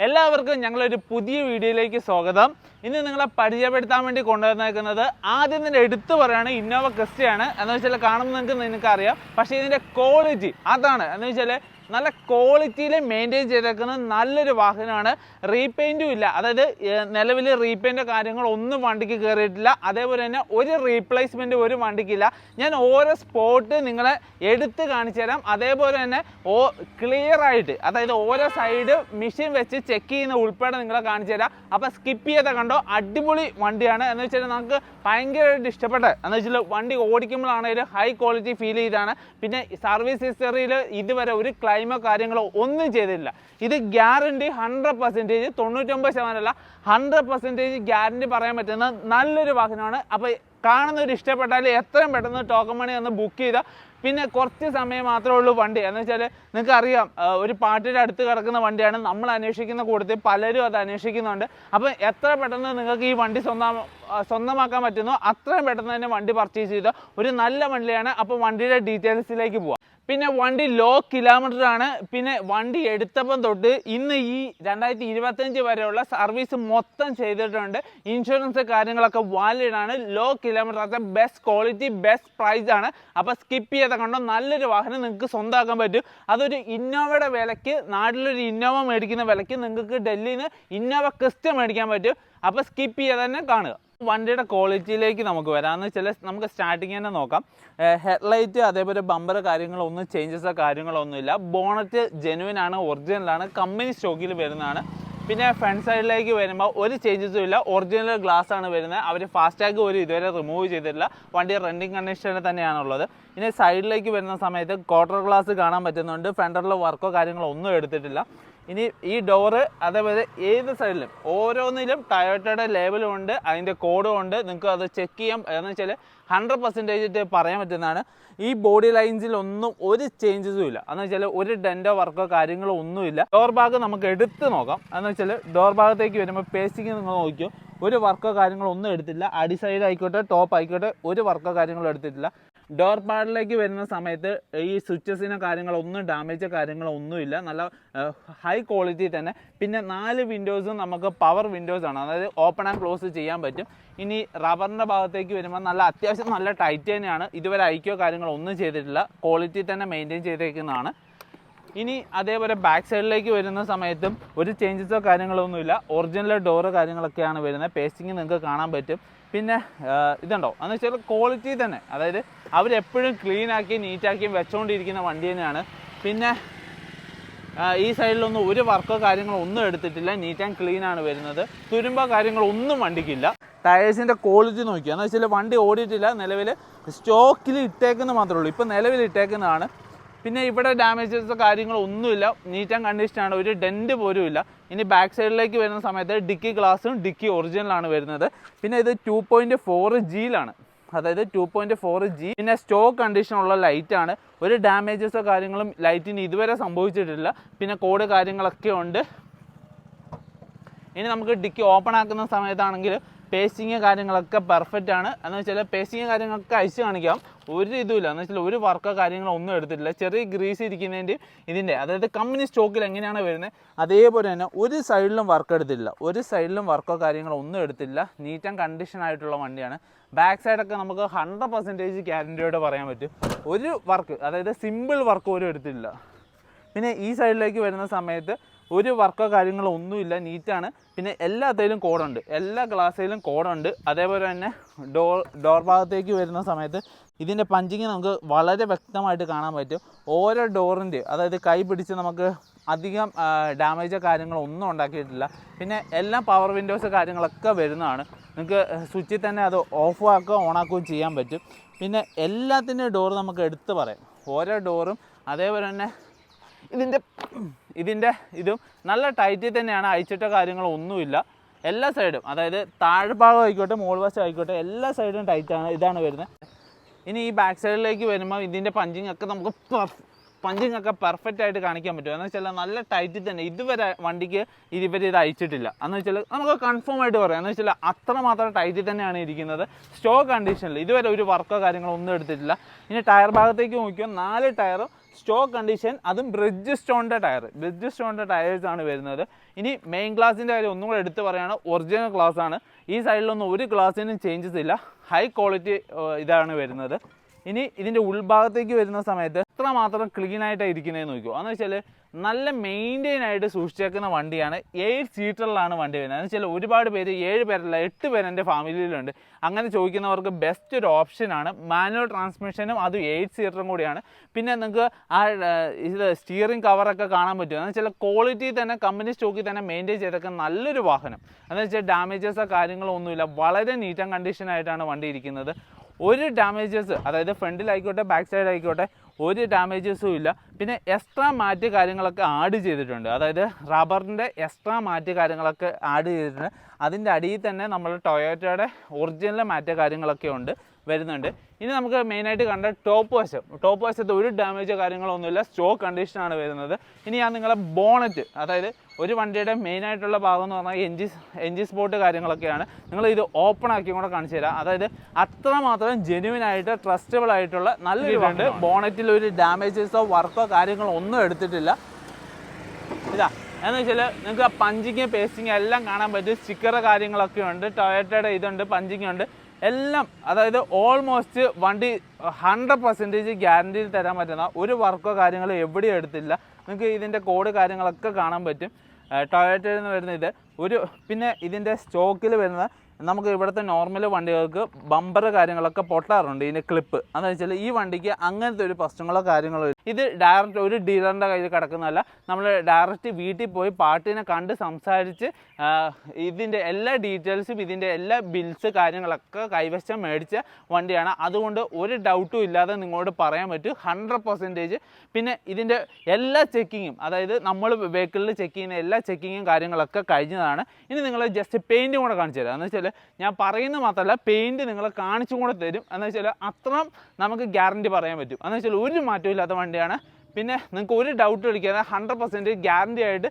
എല്ലാവർക്കും ഞങ്ങളൊരു പുതിയ വീഡിയോയിലേക്ക് സ്വാഗതം. ഇന്ന് നിങ്ങളെ പരിചയപ്പെടുത്താൻ വേണ്ടി കൊണ്ടുവന്നേക്കുന്നത് ആദ്യം തന്നെ എടുത്തു പറയുകയാണ് ഇന്നോവ ക്രിസ്റ്റയാണ്. എന്ന് വെച്ചാൽ കാണുമ്പോൾ നിങ്ങൾക്ക് അറിയാം. പക്ഷേ ഇതിൻ്റെ ക്വാളിറ്റി അതാണ്. എന്ന് വെച്ചാൽ നല്ല ക്വാളിറ്റിയിൽ മെയിൻറ്റെയിൻ ചെയ്തേക്കുന്ന നല്ലൊരു വാഹനമാണ്. റീപെയിൻറ്റും ഇല്ല, അതായത് നിലവിൽ റീപെയിൻ്റ് കാര്യങ്ങളൊന്നും വണ്ടിക്ക് കയറിയിട്ടില്ല. അതേപോലെ തന്നെ ഒരു റീപ്ലേസ്മെൻറ്റ് ഒരു വണ്ടിക്കില്ല. ഞാൻ ഓരോ സ്പോട്ട് നിങ്ങളെ എടുത്ത് കാണിച്ചു തരാം. അതേപോലെ തന്നെ ക്ലിയർ ആയിട്ട്, അതായത് ഓരോ സൈഡ് മെഷീൻ വെച്ച് ചെക്ക് ചെയ്യുന്ന ഉൾപ്പെടെ നിങ്ങളെ കാണിച്ചു തരാം. അപ്പോൾ സ്കിപ്പ് ചെയ്ത കണ്ടോ, അടിപൊളി വണ്ടിയാണ്. എന്ന് വെച്ചാൽ നമുക്ക് ഭയങ്കരമായിട്ട് ഇഷ്ടപ്പെട്ടത് എന്ന് വെച്ചാൽ വണ്ടി ഓടിക്കുമ്പോഴാണ് ഒരു ഹൈ ക്വാളിറ്റി ഫീൽ ചെയ്താണ്. പിന്നെ സർവീസ് ഹിസ്റ്ററിയിൽ ഇതുവരെ ഒരു ക്ലൈമോ കാര്യങ്ങളോ ഒന്നും ചെയ്തിട്ടില്ല. ഇത് ഗ്യാരണ്ടി 100%, 99% 100% ഗ്യാരണ്ടി പറയാൻ പറ്റുന്ന നല്ലൊരു വാഹനമാണ്. അപ്പോൾ കാണുന്നവർ ഇഷ്ടപ്പെട്ടാൽ എത്രയും പെട്ടെന്ന് ടോക്കൺ മണി ഒന്ന് ബുക്ക് ചെയ്താൽ പിന്നെ കുറച്ച് സമയം മാത്രമേ ഉള്ളൂ വണ്ടി. എന്ന് വെച്ചാൽ നിങ്ങൾക്ക് അറിയാം, ഒരു പാർട്ടിയുടെ അടുത്ത് കിടക്കുന്ന വണ്ടിയാണ്. നമ്മൾ അന്വേഷിക്കുന്ന കൂട്ടത്തിൽ പലരും അത് അന്വേഷിക്കുന്നുണ്ട്. അപ്പോൾ എത്ര പെട്ടെന്ന് നിങ്ങൾക്ക് ഈ വണ്ടി സ്വന്തമാക്കാൻ പറ്റുന്നോ അത്രയും പെട്ടെന്ന് തന്നെ വണ്ടി പർച്ചേസ് ചെയ്ത ഒരു നല്ല വണ്ടിയാണ്. അപ്പോൾ വണ്ടിയുടെ ഡീറ്റെയിൽസിലേക്ക് പോവാം. പിന്നെ വണ്ടി ലോ കിലോമീറ്റർ ആണ്. പിന്നെ വണ്ടി എടുത്തപ്പം തൊട്ട് ഇന്ന് ഈ 2025 വരെയുള്ള സർവീസ് മൊത്തം ചെയ്തിട്ടുണ്ട്. ഇൻഷുറൻസ് കാര്യങ്ങളൊക്കെ വാലിഡ് ആണ്. ലോ കിലോമീറ്റർ ആണ്, ബെസ്റ്റ് ക്വാളിറ്റി ബെസ്റ്റ് പ്രൈസ് ആണ്. അപ്പോൾ സ്കിപ്പ് ചെയ്ത കണ്ടോ, നല്ലൊരു വാഹനം നിങ്ങൾക്ക് സ്വന്തമാക്കാൻ പറ്റും. അതൊരു ഇന്നോവയുടെ വിലയ്ക്ക്, നാട്ടിലൊരു ഇന്നോവ മേടിക്കുന്ന വിലയ്ക്ക് നിങ്ങൾക്ക് ഡൽഹിയിൽ നിന്ന് ഇന്നോവ ക്രിസ്റ്റ മേടിക്കാൻ പറ്റും. അപ്പോൾ സ്കിപ്പ് ചെയ്യാതെ തന്നെ കാണുക. വണ്ടിയുടെ ക്വാളിറ്റിയിലേക്ക് നമുക്ക് വരാമെന്ന് വെച്ചാൽ നമുക്ക് സ്റ്റാർട്ടിങ് തന്നെ നോക്കാം. ഹെഡ്ലൈറ്റ് അതേപോലെ ബമ്പർ കാര്യങ്ങളൊന്നും ചേഞ്ചസോ കാര്യങ്ങളൊന്നുമില്ല. ബോണറ്റ് ജെനുവിൻ ആണ്, ഒറിജിനലാണ്, കമ്പനി സ്റ്റോക്കിൽ വരുന്നതാണ്. പിന്നെ ഫ്രണ്ട് സൈഡിലേക്ക് വരുമ്പോൾ ഒരു ചേഞ്ചസും ഇല്ല, ഒറിജിനൽ ഗ്ലാസ് ആണ് വരുന്നത്. അവർ ഫാസ്റ്റാഗ് ഒരു ഇതുവരെ റിമൂവ് ചെയ്തിട്ടില്ല. വണ്ടി റണ്ണിങ് കണ്ടീഷനിൽ തന്നെയാണുള്ളത്. ഇനി സൈഡിലേക്ക് വരുന്ന സമയത്ത് ക്വാർട്ടർ ഗ്ലാസ് കാണാൻ പറ്റുന്നുണ്ട്. ഫ്രണ്ടിൽ വർക്കോ കാര്യങ്ങളോ ഒന്നും എടുത്തിട്ടില്ല. ഇനി ഈ ഡോറ് അതേപോലെ ഏത് സൈഡിലും ഓരോന്നിലും ടയോട്ടയുടെ ലേബലും ഉണ്ട്, അതിൻ്റെ കോഡും ഉണ്ട്. നിങ്ങൾക്ക് അത് ചെക്ക് ചെയ്യാം. എന്ന് വെച്ചാൽ 100% പറയാൻ പറ്റുന്നതാണ്. ഈ ബോഡി ലൈൻസിലൊന്നും ഒരു ചേഞ്ചസും ഇല്ല. എന്ന് വെച്ചാൽ ഒരു ഡെൻറ്റോ വർക്കോ കാര്യങ്ങളോ ഒന്നുമില്ല. ഡോർ ഭാഗം നമുക്ക് എടുത്ത് നോക്കാം. എന്ന് വെച്ചാൽ ഡോർ ഭാഗത്തേക്ക് വരുമ്പോൾ പേസ്റ്റിങ് നിങ്ങൾ നോക്കിയോ, ഒരു വർക്കോ കാര്യങ്ങളോ ഒന്നും എടുത്തില്ല. അടി സൈഡ് ആയിക്കോട്ടെ ടോപ്പ് ആയിക്കോട്ടെ ഒരു വർക്കോ കാര്യങ്ങളോ എടുത്തിട്ടില്ല. ഡോർ പാഡിലേക്ക് വരുന്ന സമയത്ത് ഈ സ്വിച്ചസിനോ കാര്യങ്ങളൊന്നും ഡാമേജോ കാര്യങ്ങളോ ഒന്നുമില്ല. നല്ല ഹൈ ക്വാളിറ്റി തന്നെ. പിന്നെ 4 വിൻഡോസും നമുക്ക് പവർ വിൻഡോസ് ആണ്, അതായത് ഓപ്പൺ ആൻഡ് ക്ലോസ് ചെയ്യാൻ പറ്റും. ഇനി റബ്ബറിൻ്റെ ഭാഗത്തേക്ക് വരുമ്പോൾ നല്ല അത്യാവശ്യം നല്ല ടൈറ്റ് തന്നെയാണ്. ഇതുവരെ ഐക്കോ കാര്യങ്ങളോ ഒന്നും ചെയ്തിട്ടില്ല. ക്വാളിറ്റി തന്നെ മെയിൻറ്റെയിൻ ചെയ്തേക്കുന്നതാണ്. ഇനി അതേപോലെ ബാക്ക് സൈഡിലേക്ക് വരുന്ന സമയത്തും ഒരു ചേഞ്ചസോ കാര്യങ്ങളോ ഒന്നുമില്ല. ഒറിജിനൽ ഡോറ് കാര്യങ്ങളൊക്കെയാണ് വരുന്നത്. പേസ്റ്റിങ് നിങ്ങൾക്ക് കാണാൻ പറ്റും. പിന്നെ ഇതുണ്ടോ എന്ന് വെച്ചാൽ ക്വാളിറ്റി തന്നെ, അതായത് അവരെപ്പോഴും ക്ലീനാക്കി നീറ്റാക്കിയും വെച്ചുകൊണ്ടിരിക്കുന്ന വണ്ടി തന്നെയാണ്. പിന്നെ ഈ സൈഡിലൊന്നും ഒരു വർക്കോ കാര്യങ്ങളോ ഒന്നും എടുത്തിട്ടില്ല. നീറ്റ് ആൻഡ് ക്ലീൻ ആണ് വരുന്നത്. തുരുമ്പോ കാര്യങ്ങളോ ഒന്നും വണ്ടിക്കില്ല. ടയേഴ്സിൻ്റെ ക്വാളിറ്റി നോക്കിയാൽ എന്ന് വെച്ചാൽ വണ്ടി ഓടിയിട്ടില്ല. നിലവിൽ സ്റ്റോക്കിൽ ഇട്ടേക്കുന്നത് മാത്രമേ ഉള്ളൂ, ഇപ്പോൾ നിലവിൽ ഇട്ടേക്കുന്നതാണ്. പിന്നെ ഇവിടെ ഡാമേജസ് കാര്യങ്ങളോ ഒന്നുമില്ല. നീറ്റ് ആൻഡ് കണ്ടീഷനാണ്, ഒരു ഡെൻറ്റ് പോലും ഇല്ല. ഇനി ബാക്ക് സൈഡിലേക്ക് വരുന്ന സമയത്ത് ഡിക്കി ഗ്ലാസും ഡിക്കി ഒറിജിനലാണ് വരുന്നത്. പിന്നെ ഇത് 2.4Gയിലാണ്, അതായത് 2.4G. പിന്നെ സ്റ്റോക്ക് കണ്ടീഷനുള്ള ലൈറ്റാണ്. ഒരു ഡാമേജസോ കാര്യങ്ങളും ലൈറ്റിന് ഇതുവരെ സംഭവിച്ചിട്ടില്ല. പിന്നെ കോഡ് കാര്യങ്ങളൊക്കെ ഉണ്ട്. ഇനി നമുക്ക് ഡിക്കി ഓപ്പൺ ആക്കുന്ന സമയത്താണെങ്കിൽ പേസ്റ്റിങ് കാര്യങ്ങളൊക്കെ പെർഫെക്റ്റ് ആണ്. എന്ന് വെച്ചാൽ പേസ്റ്റിങ് കാര്യങ്ങളൊക്കെ അയച്ച് കാണിക്കാം. ഒരു ഇതുമില്ല. എന്ന് വെച്ചാൽ ഒരു വർക്കോ കാര്യങ്ങളോ ഒന്നും എടുത്തിട്ടില്ല. ചെറിയ ഗ്രീസ് ഇരിക്കുന്നതിൻ്റെ ഇതിൻ്റെ, അതായത് കമ്പനി സ്റ്റോക്കിൽ എങ്ങനെയാണ് വരുന്നത് അതേപോലെ തന്നെ ഒരു സൈഡിലും വർക്ക് എടുത്തില്ല. ഒരു സൈഡിലും വർക്കോ കാര്യങ്ങളോ ഒന്നും എടുത്തില്ല. നീറ്റ് ആൻഡ് കണ്ടീഷൻ ആയിട്ടുള്ള വണ്ടിയാണ്. ബാക്ക് സൈഡൊക്കെ നമുക്ക് 100% ഗ്യാരൻറ്റിയോടെ പറയാൻ പറ്റും. ഒരു വർക്ക്, അതായത് സിമ്പിൾ വർക്ക് പോലും എടുത്തില്ല. പിന്നെ ഈ സൈഡിലേക്ക് വരുന്ന സമയത്ത് ഒരു വർക്കോ കാര്യങ്ങളോ ഒന്നുമില്ല, നീറ്റാണ്. പിന്നെ എല്ലാത്തിലും കോഡുണ്ട്, എല്ലാ ഗ്ലാസ്സിലും കോഡുണ്ട്. അതേപോലെ തന്നെ ഡോർ ഭാഗത്തേക്ക് വരുന്ന സമയത്ത് ഇതിൻ്റെ പഞ്ചിങ് നമുക്ക് വളരെ വ്യക്തമായിട്ട് കാണാൻ പറ്റും. ഓരോ ഡോറിൻ്റെ, അതായത് കൈ പിടിച്ച് നമുക്ക് അധികം ഡാമേജോ കാര്യങ്ങളോ ഒന്നും ഉണ്ടാക്കിയിട്ടില്ല. പിന്നെ എല്ലാം പവർ വിൻഡോസ് കാര്യങ്ങളൊക്കെ വരുന്നതാണ്. നിങ്ങൾക്ക് സ്വിച്ചിൽ തന്നെ അത് ഓഫ് ആക്കുകയോ ഓണാക്കുകയും ചെയ്യാൻ പറ്റും. പിന്നെ എല്ലാത്തിൻ്റെയും ഡോർ നമുക്ക് എടുത്ത് പറയാം, ഓരോ ഡോറും. അതേപോലെ തന്നെ ഇതിൻ്റെ ഇതും നല്ല ടൈറ്റിൽ തന്നെയാണ്. അയച്ചിട്ടോ കാര്യങ്ങളോ ഒന്നുമില്ല. എല്ലാ സൈഡും, അതായത് താഴ്ഭാഗം ആയിക്കോട്ടെ മുകൾ വശം ആയിക്കോട്ടെ എല്ലാ സൈഡും ടൈറ്റാണ്. ഇതാണ് വരുന്നത്. ഇനി ഈ ബാക്ക് സൈഡിലേക്ക് വരുമ്പോൾ ഇതിൻ്റെ പഞ്ചിങ് ഒക്കെ നമുക്ക് പെർഫെക്റ്റ് ആയിട്ട് കാണിക്കാൻ പറ്റും. എന്ന് വെച്ചാൽ നല്ല ടൈറ്റിൽ തന്നെ. ഇതുവരെ വണ്ടിക്ക് ഇത് അയച്ചിട്ടില്ല. എന്ന് വെച്ചാൽ നമുക്ക് കൺഫേം ആയിട്ട് പറയാം. എന്ന് വെച്ചാൽ അത്രമാത്രം ടൈറ്റിൽ തന്നെയാണ് ഇരിക്കുന്നത്. സ്റ്റോക്ക് കണ്ടീഷനിൽ ഇതുവരെ ഒരു വർക്കോ കാര്യങ്ങളോ ഒന്നും എടുത്തിട്ടില്ല. ഇനി ടയർ ഭാഗത്തേക്ക് നോക്കിയാൽ 4 ടയറും സ്റ്റോക്ക് കണ്ടീഷൻ, അതും ബ്രിഡ്ജ് സ്റ്റോണിൻ്റെ ടയേഴ്സാണ് വരുന്നത്. ഇനി മെയിൻ ഗ്ലാസിൻ്റെ കാര്യം ഒന്നും കൂടെ എടുത്ത് പറയുകയാണ്, ഒറിജിനൽ ഗ്ലാസ് ആണ്. ഈ സൈഡിലൊന്നും ഒരു ഗ്ലാസ്സിനും ചേഞ്ചസ് ഇല്ല, ഹൈ ക്വാളിറ്റി ഇതാണ് വരുന്നത്. ഇനി ഇതിൻ്റെ ഉൾഭാഗത്തേക്ക് വരുന്ന സമയത്ത് എത്രമാത്രം ക്ലീൻ ആയിട്ടാണ് ഇരിക്കുന്നതെന്ന് നോക്കുമോ. എന്ന് വെച്ചാൽ നല്ല മെയിൻറ്റെയിൻ ആയിട്ട് സൂക്ഷിച്ചേക്കുന്ന വണ്ടിയാണ്. 8 സീറ്ററിലാണ് വണ്ടി വരുന്നത്. എന്ന് വെച്ചാൽ ഒരുപാട് പേര് 7 പേരല്ല 8 പേര് എൻ്റെ ഫാമിലിയിലുണ്ട്. അങ്ങനെ ചോദിക്കുന്നവർക്ക് ബെസ്റ്റ് ഒരു ഓപ്ഷനാണ്. മാനുവൽ ട്രാൻസ്മിഷനും അത് 8 സീറ്ററും കൂടിയാണ്. പിന്നെ നിങ്ങൾക്ക് ആ ഇത് സ്റ്റിയറിംഗ് കവറൊക്കെ കാണാൻ പറ്റും. എന്ന് വെച്ചാൽ ക്വാളിറ്റി തന്നെ കമ്പനി സ്റ്റോക്കിൽ തന്നെ മെയിൻറ്റെയിൻ ചെയ്തൊക്കെ നല്ലൊരു വാഹനം. എന്ന് വെച്ചാൽ ഡാമേജസോ കാര്യങ്ങളോ ഒന്നുമില്ല, വളരെ നീറ്റ് ആൻഡ് കണ്ടീഷനായിട്ടാണ് വണ്ടി ഇരിക്കുന്നത്. ഒരു ഡാമേജസ്, അതായത് ഫ്രണ്ടിലായിക്കോട്ടെ ബാക്ക് സൈഡ് ആയിക്കോട്ടെ, ഒരു ഡാമേജസും ഇല്ല. പിന്നെ എക്സ്ട്രാ മാറ്റ് കാര്യങ്ങളൊക്കെ ആഡ് ചെയ്തിട്ടുണ്ട്, അതായത് റബ്ബറിൻ്റെ എക്സ്ട്രാ മാറ്റ് കാര്യങ്ങളൊക്കെ ആഡ് ചെയ്തിട്ടുണ്ട്. അതിൻ്റെ അടിയിൽ തന്നെ നമ്മൾ ടൊയോട്ടയുടെ ഒറിജിനൽ മാറ്റ് കാര്യങ്ങളൊക്കെ വരുന്നുണ്ട്. ഇനി നമുക്ക് മെയിനായിട്ട് കണ്ട ടോപ്പ് വശത്ത് ഒരു ഡാമേജോ കാര്യങ്ങളൊന്നുമില്ല, സ്റ്റോക്ക് കണ്ടീഷനാണ് വരുന്നത്. ഇനി ഞാൻ നിങ്ങളെ ബോണറ്റ്, അതായത് ഒരു വണ്ടിയുടെ മെയിനായിട്ടുള്ള ഭാഗം എന്ന് പറഞ്ഞാൽ എൻജിൻ സ്പോട്ട് കാര്യങ്ങളൊക്കെയാണ്. നിങ്ങൾ ഇത് ഓപ്പൺ ആക്കി കൂടെ കാണിച്ചു തരാം. അതായത് അത്രമാത്രം ജെന്യുവിനായിട്ട് ട്രസ്റ്റബിൾ ആയിട്ടുള്ള നല്ലൊരു വണ്ടി. ബോണറ്റിൽ ഒരു ഡാമേജസോ വർക്കോ കാര്യങ്ങളോ ഒന്നും എടുത്തിട്ടില്ല. ഇതാ എന്ന് വെച്ചാൽ നിങ്ങൾക്ക് ആ പഞ്ചിങ് പേസ്റ്റിങ് എല്ലാം കാണാൻ പറ്റും. സ്റ്റിക്കർ കാര്യങ്ങളൊക്കെ ഉണ്ട്, ടൊയോട്ടയുടെ ഇതുണ്ട്, പഞ്ചിങ് ഉണ്ട് എല്ലാം. അതായത് ഓൾമോസ്റ്റ് വണ്ടി 100% ഗ്യാരണ്ടിയിൽ തരാൻ പറ്റുന്ന ഒരു വർക്കോ കാര്യങ്ങളോ എവിടെയും എടുത്തില്ല. നിങ്ങൾക്ക് ഇതിൻ്റെ കോഡ് കാര്യങ്ങളൊക്കെ കാണാൻ പറ്റും. ടൊയോട്ടയിൽ നിന്ന് വരുന്ന ഇത് പിന്നെ ഇതിൻ്റെ സ്റ്റോക്കിൽ വരുന്ന നമുക്ക് ഇവിടുത്തെ നോർമൽ വണ്ടികൾക്ക് ബമ്പർ കാര്യങ്ങളൊക്കെ പൊട്ടാറുണ്ട്, ഇതിൻ്റെ ക്ലിപ്പ്. അതെന്ന് വെച്ചാൽ ഈ വണ്ടിക്ക് അങ്ങനത്തെ ഒരു പ്രശ്നങ്ങളോ കാര്യങ്ങളോ ഇത് ഡയറക്റ്റ് ഒരു ഡീലറിൻ്റെ കയ്യിൽ കിടക്കുന്നതല്ല. നമ്മൾ ഡയറക്റ്റ് വീട്ടിൽ പോയി പാർട്ടിനെ കണ്ട് സംസാരിച്ച് ഇതിൻ്റെ എല്ലാ ഡീറ്റെയിൽസും ഇതിൻ്റെ എല്ലാ ബിൽസ് കാര്യങ്ങളൊക്കെ കൈവശം മേടിച്ച വണ്ടിയാണ്. അതുകൊണ്ട് ഒരു ഡൗട്ടും ഇല്ലാതെ നിങ്ങളോട് പറയാൻ പറ്റും 100%. പിന്നെ ഇതിൻ്റെ എല്ലാ ചെക്കിങ്ങും, അതായത് നമ്മൾ വെഹിക്കിളിൽ ചെക്ക് ചെയ്യുന്ന എല്ലാ ചെക്കിങ്ങും കാര്യങ്ങളൊക്കെ കഴിഞ്ഞതാണ്. ഇനി നിങ്ങൾ ജസ്റ്റ് പെയിൻറ്റും കൂടെ കാണിച്ചു തരാം. എന്ന് വെച്ചാൽ ഞാൻ പറയുന്നത് മാത്രമല്ല, പെയിൻറ്റ് നിങ്ങളെ കാണിച്ചും കൂടെ തരും. എന്ന് വെച്ചാൽ അത്രയും നമുക്ക് ഗ്യാരണ്ടി പറയാൻ പറ്റും. എന്ന് വെച്ചാൽ ഒരു മാറ്റവും ഇല്ലാത്ത വണ്ടിയാണ്. പിന്നെ നിങ്ങൾക്ക് ഒരു ഡൗട്ട് അടിക്കാതെ 100% ഗ്യാരണ്ടി ആയിട്ട്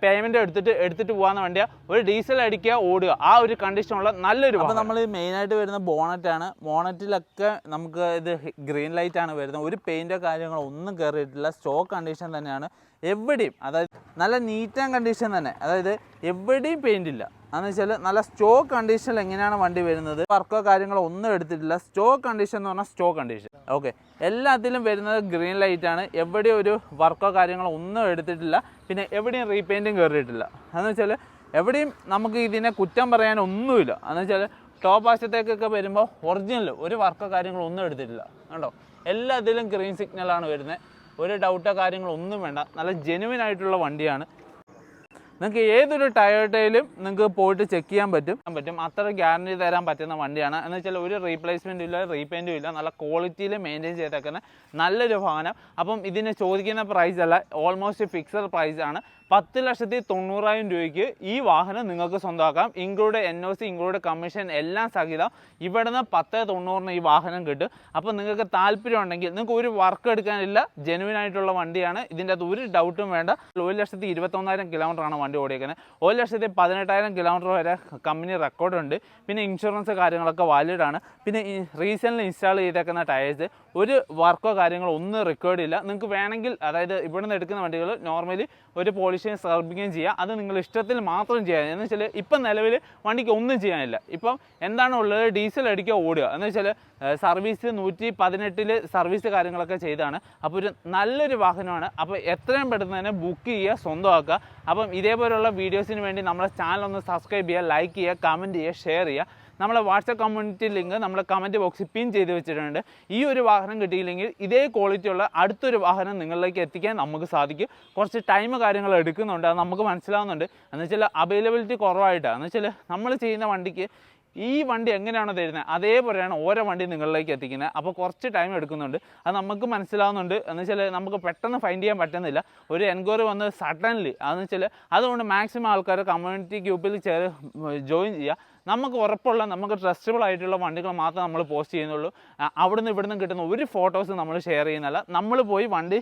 പേയ്മെൻറ്റ് എടുത്തിട്ട് പോകാവുന്ന വണ്ടിയാണ്. ഒരു ഡീസൽ അടിക്കുക ഓടുക, ആ ഒരു കണ്ടീഷനുള്ള നല്ലൊരു. അപ്പോൾ നമ്മൾ മെയിനായിട്ട് വരുന്ന ബോണറ്റാണ്. ബോണറ്റിലൊക്കെ നമുക്ക് ഇത് ഗ്രീൻ ലൈറ്റാണ് വരുന്നത്. ഒരു പെയിൻറ്റോ കാര്യങ്ങളോ ഒന്നും കയറിയിട്ടില്ല, സ്റ്റോക്ക് കണ്ടീഷൻ തന്നെയാണ് എവിടെയും. അതായത് നല്ല നീറ്റ് ആൻഡ് കണ്ടീഷൻ തന്നെ, അതായത് എവിടെയും പെയിൻ്റ് ഇല്ല. എന്ന് വെച്ചാൽ നല്ല സ്റ്റോക്ക് കണ്ടീഷനിൽ എങ്ങനെയാണ് വണ്ടി വരുന്നത്, വർക്കോ കാര്യങ്ങളോ ഒന്നും എടുത്തിട്ടില്ല. സ്റ്റോക്ക് കണ്ടീഷൻ എന്ന് പറഞ്ഞാൽ സ്റ്റോക്ക് കണ്ടീഷൻ. ഓക്കെ, എല്ലാത്തിലും വരുന്നത് ഗ്രീൻ ലൈറ്റാണ്. എവിടെയും ഒരു വർക്കോ കാര്യങ്ങളോ ഒന്നും എടുത്തിട്ടില്ല. പിന്നെ എവിടെയും റീപെയിൻറ്റും കയറിയിട്ടില്ല. എന്ന് വെച്ചാൽ എവിടെയും നമുക്ക് ഇതിനെ കുറ്റം പറയാനൊന്നുമില്ല. എന്ന് വെച്ചാൽ ടോപ്പ് വശത്തേക്കൊക്കെ വരുമ്പോൾ ഒറിജിനൽ ഒരു വർക്കോ കാര്യങ്ങളോ ഒന്നും എടുത്തിട്ടില്ല. കണ്ടോ, എല്ലാത്തിലും ഗ്രീൻ സിഗ്നലാണ് വരുന്നത്. ഒരു ഡൗട്ടോ കാര്യങ്ങളോ ഒന്നും വേണ്ട, നല്ല ജെനുവിൻ ആയിട്ടുള്ള വണ്ടിയാണ്. നിങ്ങൾക്ക് ഏതൊരു ടൊയോട്ടയിലും നിങ്ങൾക്ക് പോയിട്ട് ചെക്ക് ചെയ്യാൻ പറ്റും. അത്ര ഗ്യാരണ്ടി തരാൻ പറ്റുന്ന വണ്ടിയാണ്. എന്ന് വെച്ചാൽ ഒരു റീപ്ലേസ്മെൻറ്റും ഇല്ല, റീപെയിൻറ്റും ഇല്ല, നല്ല ക്വാളിറ്റിയിൽ മെയിൻറ്റെയിൻ ചെയ്തേക്കുന്ന നല്ലൊരു വാഹനം. അപ്പം ഇതിന് ചോദിക്കുന്ന പ്രൈസ് അല്ല, ഓൾമോസ്റ്റ് ഫിക്സഡ് പ്രൈസാണ്. 10,90,000 രൂപയ്ക്ക് ഈ വാഹനം നിങ്ങൾക്ക് സ്വന്തമാക്കാം. ഇൻക്ലൂഡ് NOC, ഇൻക്ലൂഡ് കമ്മീഷൻ എല്ലാം സഹിതം ഇവിടുന്ന് 10,90,000 ഈ വാഹനം കിട്ടും. അപ്പോൾ നിങ്ങൾക്ക് താല്പര്യം ഉണ്ടെങ്കിൽ നിങ്ങൾക്ക് ഒരു വർക്ക് എടുക്കാനില്ല, ജെനുവിൻ ആയിട്ടുള്ള വണ്ടിയാണ്. ഇതിൻ്റെ അത് ഒരു ഡൗട്ടും വേണ്ട. 1,21,000 കിലോമീറ്ററാണ് വണ്ടി ഓടിക്കുന്നത്. 1,18,000 കിലോമീറ്റർ വരെ കമ്പനി റെക്കോർഡുണ്ട്. പിന്നെ ഇൻഷുറൻസ് കാര്യങ്ങളൊക്കെ വാലിഡാണ്. പിന്നെ റീസെൻ്റ്ലി ഇൻസ്റ്റാൾ ചെയ്തേക്കുന്ന ടയേഴ്സ് ഒരു വർക്കോ കാര്യങ്ങളോ ഒന്നും റെക്കോർഡില്ല. നിങ്ങൾക്ക് വേണമെങ്കിൽ, അതായത് ഇവിടുന്ന് എടുക്കുന്ന വണ്ടികൾ നോർമലി ഒരു പോളിഷിങ് സ്ക്രബിങ്ങും ചെയ്യാം. അത് നിങ്ങൾ ഇഷ്ടത്തിൽ മാത്രം ചെയ്യാം. എന്ന് വെച്ചാൽ ഇപ്പം നിലവിൽ വണ്ടിക്ക് ഒന്നും ചെയ്യാനില്ല. ഇപ്പം എന്താണ് ഉള്ളത്, ഡീസൽ അടിക്കുക ഓടുക. എന്ന് വെച്ചാൽ സർവീസ് 118 സർവീസ് കാര്യങ്ങളൊക്കെ ചെയ്താണ്. അപ്പോൾ ഒരു നല്ലൊരു വാഹനമാണ്. അപ്പോൾ എത്രയും പെട്ടെന്ന് തന്നെ ബുക്ക് ചെയ്യുക, സ്വന്തമാക്കുക. അപ്പം ഇതേപോലെയുള്ള വീഡിയോസിന് വേണ്ടി നമ്മളെ ചാനൽ ഒന്ന് സബ്സ്ക്രൈബ് ചെയ്യുക, ലൈക്ക് ചെയ്യുക, കമൻറ്റ് ചെയ്യുക, ഷെയർ ചെയ്യുക. നമ്മളെ വാട്സപ്പ് കമ്മ്യൂണിറ്റി ലിങ്ക് നമ്മൾ കമൻറ്റ് ബോക്സിൽ പിൻ ചെയ്ത് വെച്ചിട്ടുണ്ട്. ഈ ഒരു വാഹനം കിട്ടിയില്ലെങ്കിൽ ഇതേ ക്വാളിറ്റിയുള്ള അടുത്തൊരു വാഹനം നിങ്ങളിലേക്ക് എത്തിക്കാൻ നമുക്ക് സാധിക്കും. കുറച്ച് ടൈം കാര്യങ്ങൾ എടുക്കുന്നുണ്ട്, അത് നമുക്ക് മനസ്സിലാവുന്നുണ്ട്. എന്ന് വെച്ചാൽ അവൈലബിലിറ്റി കുറവായിട്ടാണ്. എന്ന് വെച്ചാൽ നമ്മൾ ചെയ്യുന്ന വണ്ടിക്ക് ഈ വണ്ടി എങ്ങനെയാണോ തരുന്നത് അതേപോലെയാണ് ഓരോ വണ്ടി നിങ്ങളിലേക്ക് എത്തിക്കുന്നത്. അപ്പോൾ കുറച്ച് ടൈം എടുക്കുന്നുണ്ട്, അത് നമുക്ക് മനസ്സിലാവുന്നുണ്ട്. എന്ന് വെച്ചാൽ നമുക്ക് പെട്ടെന്ന് ഫൈൻഡ് ചെയ്യാൻ പറ്റുന്നില്ല. ഒരു എൻക്വയറി വന്ന് സഡൻലി, അതെന്ന് വെച്ചാൽ അതുകൊണ്ട് മാക്സിമം ആൾക്കാർ കമ്മ്യൂണിറ്റി ഗ്രൂപ്പിൽ ജോയിൻ ചെയ്യുക. നമുക്ക് ഉറപ്പുള്ള നമുക്ക് ട്രസ്റ്റബിൾ ആയിട്ടുള്ള വണ്ടികൾ മാത്രമേ നമ്മൾ പോസ്റ്റ് ചെയ്യുന്നുള്ളൂ. അവിടുന്ന് ഇവിടുന്ന് കിട്ടുന്ന ഒരു ഫോട്ടോസ് നമ്മൾ ഷെയർ ചെയ്യുന്നില്ല. നമ്മൾ പോയി വണ്ടി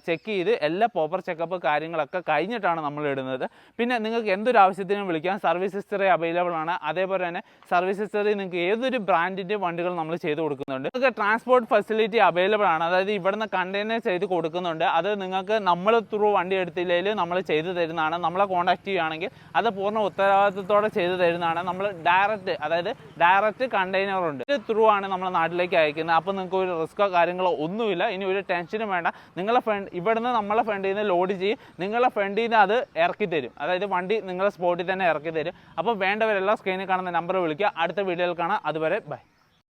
ചെക്ക് ചെയ്ത് എല്ലാ പ്രോപ്പർ ചെക്കപ്പ് കാര്യങ്ങളൊക്കെ കഴിഞ്ഞിട്ടാണ് നമ്മൾ ഇടുന്നത്. പിന്നെ നിങ്ങൾക്ക് എന്തൊരു ആവശ്യത്തിനും വിളിക്കാം. സർവീസ് ഹിസ്റ്ററി അവൈലബിൾ ആണ്. അതേപോലെ തന്നെ സർവീസ് ഹിസ്റ്ററി നിങ്ങൾക്ക് ഏതൊരു ബ്രാൻഡിൻ്റെ വണ്ടികൾ നമ്മൾ ചെയ്ത് കൊടുക്കുന്നുണ്ട്. നിങ്ങൾക്ക് ട്രാൻസ്പോർട്ട് ഫെസിലിറ്റി അവൈലബിൾ ആണ്. അതായത് ഇവിടുന്ന് കണ്ടെയ്നർ ചെയ്ത് കൊടുക്കുന്നുണ്ട്. അത് നിങ്ങൾക്ക് നമ്മൾ ത്രൂ വണ്ടി എടുത്തില്ലെങ്കിൽ നമ്മൾ ചെയ്തു തരുന്നതാണ്. നമ്മളെ കോൺടാക്ട് ചെയ്യുകയാണെങ്കിൽ അത് പൂർണ്ണ ഉത്തരവാദിത്തത്തോടെ ചെയ്തു തരുന്നതാണ്. നമ്മൾ ഡയറക്റ്റ് കണ്ടെയ്നർ ഉണ്ട്, ഇത് ത്രൂ ആണ് നമ്മുടെ നാട്ടിലേക്ക് അയക്കുന്നത്. അപ്പോൾ നിങ്ങൾക്ക് ഒരു റിസ്ക്കോ കാര്യങ്ങളോ ഒന്നുമില്ല. ഇനി ഒരു ടെൻഷനും വേണ്ട. നിങ്ങളെ ഇവിടുന്ന് നമ്മളെ ഫ്രണ്ടിൽ നിന്ന് ലോഡ് ചെയ്യും, നിങ്ങളെ ഫ്രണ്ടിൽ നിന്ന് അത് ഇറക്കി തരും. അതായത് വണ്ടി നിങ്ങളെ സ്പോട്ടിൽ തന്നെ ഇറക്കി തരും. അപ്പോൾ വേണ്ടവരെല്ലാം സ്ക്രീനിൽ കാണുന്ന നമ്പർ വിളിക്കുക. അടുത്ത വീഡിയോയിൽ കാണാം. അതുവരെ ബൈ.